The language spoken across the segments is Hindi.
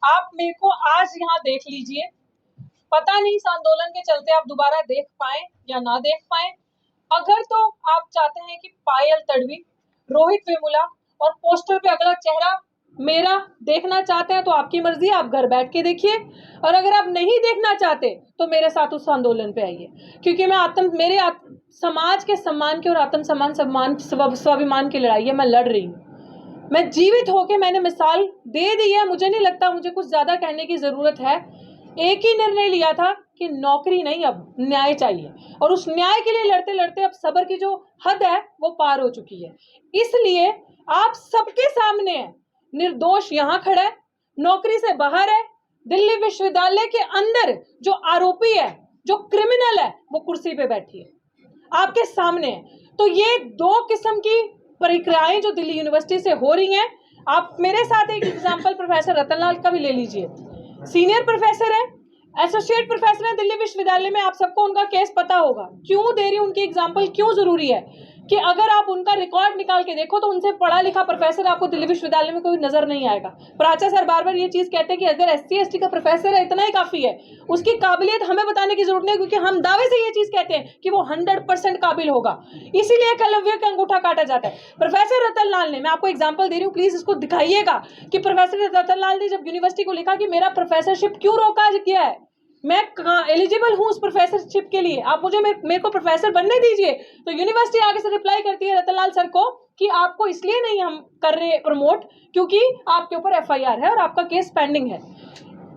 आप मेरे को आज यहाँ देख लीजिए, पता नहीं इस आंदोलन के चलते आप दोबारा देख पाए या ना देख पाए। अगर तो आप चाहते हैं कि पायल तडवी, रोहित वेमुला और पोस्टर पे अगला चेहरा मेरा देखना चाहते हैं तो आपकी मर्जी, आप घर बैठ के देखिए। और अगर आप नहीं देखना चाहते तो मेरे साथ उस आंदोलन पे आइए, क्योंकि मैं समाज के सम्मान के और आत्म सम्मान स्वाभिमान की लड़ाई है, मैं लड़ रही हूँ। मैं जीवित होके मैंने मिसाल दे दी है, मुझे नहीं लगता मुझे कुछ ज्यादा कहने की जरूरत है। एक ही निर्णय लिया था कि नौकरी नहीं, अब न्याय चाहिए, और उस न्याय के लिए लड़ते लड़ते अब सब्र की जो हद है वो पार हो चुकी है। इसलिए आप सबके सामने है, निर्दोष यहां खड़ा है, नौकरी से बाहर है, दिल्ली विश्वविद्यालय के अंदर जो आरोपी है, जो क्रिमिनल है, वो कुर्सी पे बैठी है, आपके सामने है। तो ये दो किस्म की प्रक्रियाएं जो दिल्ली यूनिवर्सिटी से हो रही हैं। आप मेरे साथ एक एग्जांपल प्रोफेसर रतनलाल का भी ले लीजिए, सीनियर प्रोफेसर है, एसोसिएट प्रोफेसर है दिल्ली विश्वविद्यालय में, आप सबको उनका केस पता होगा। क्यों दे रही हूं उनकी एग्जांपल, क्यों जरूरी है कि अगर आप उनका रिकॉर्ड निकाल के देखो तो उनसे पढ़ा लिखा प्रोफेसर आपको दिल्ली विश्वविद्यालय में कोई नजर नहीं आएगा। प्राचार्य सर बार बार ये चीज कहते हैं कि अगर SC ST का प्रोफेसर है इतना ही काफी है, उसकी काबिलियत हमें बताने की जरूरत नहीं, क्योंकि हम दावे से ये चीज कहते हैं कि वो 100% काबिल होगा, इसीलिए एकलव्य का अंगूठा काटा जाता है। प्रोफेसर रतनलाल ने, मैं आपको एग्जाम्पल दे रही हूँ, प्लीज इसको दिखाइएगा कि प्रोफेसर रतनलाल ने जब यूनिवर्सिटी को लिखा कि मेरा प्रोफेसरशिप क्यों रोका गया है, मैं एलिजिबल हूं उस प्रोफेसरशिप के लिए, आप मुझे मेरे को प्रोफेसर बनने दीजिए, तो यूनिवर्सिटी आगे से रिप्लाई करती है रतनलाल सर को कि आपको इसलिए नहीं हम कर रहे प्रमोट क्योंकि आपके ऊपर FIR है और आपका केस पेंडिंग है।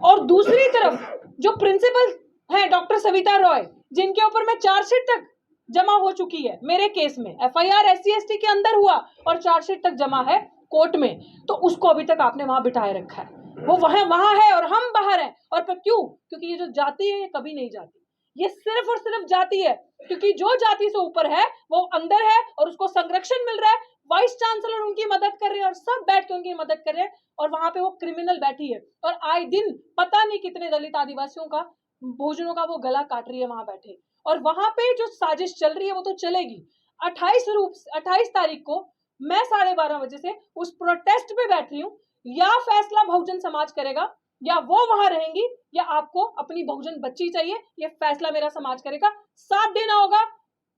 और दूसरी तरफ जो प्रिंसिपल है डॉक्टर सविता रॉय, जिनके ऊपर मैं चार्जशीट तक जमा हो चुकी है, मेरे केस में FIR SC ST के अंदर हुआ और चार्जशीट तक जमा है कोर्ट में, तो उसको अभी तक आपने वहां बिठाए रखा है, वो वहां है और हम बाहर हैं। और पर क्यों? क्योंकि ये जो जाति है ये कभी नहीं जाती, ये सिर्फ और सिर्फ जाति है, क्योंकि जो जाति से ऊपर है वो अंदर है और उसको संरक्षण मिल रहा है, वाइस चांसलर उनकी मदद कर रहे हैं और सब बैठ के उनकी मदद कर रहे हैं, और वहां पे वो क्रिमिनल बैठी है और आए दिन पता नहीं कितने दलित आदिवासियों का भोजनों का वो गला काट रही है वहां बैठे। और वहां पे जो साजिश चल रही है वो तो चलेगी। 28 तारीख को मैं 12:30 बजे से उस प्रोटेस्ट पे बैठ रही हूँ, या फैसला बहुजन समाज करेगा या वो वहां रहेंगी, या आपको अपनी बहुजन बच्ची चाहिए, ये फैसला मेरा समाज करेगा। साथ देना होगा,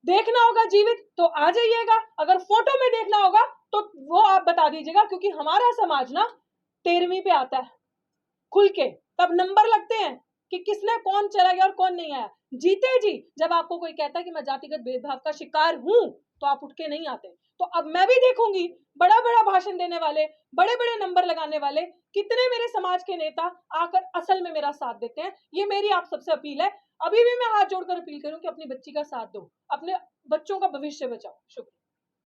देखना होगा जीवित तो आ जाइएगा, अगर फोटो में देखना होगा तो वो आप बता दीजिएगा, क्योंकि हमारा समाज ना 13वीं पे आता है खुल के, तब नंबर लगते हैं कि किसने कौन चला गया और कौन नहीं आया। जीते जी जब आपको कोई कहता है कि मैं जातिगत भेदभाव का शिकार हूं तो आप उठ के नहीं आते। तो अब मैं भी देखूंगी बड़ा बड़ा भाषण देने वाले, बड़े बड़े नंबर लगाने वाले, कितने मेरे समाज के नेता आकर असल में मेरा साथ देते हैं। ये मेरी आप सबसे अपील है, अभी भी मैं हाथ जोड़कर अपील करूं कि अपनी बच्ची का साथ दो, अपने बच्चों का भविष्य बचाओ। शुक्रिया।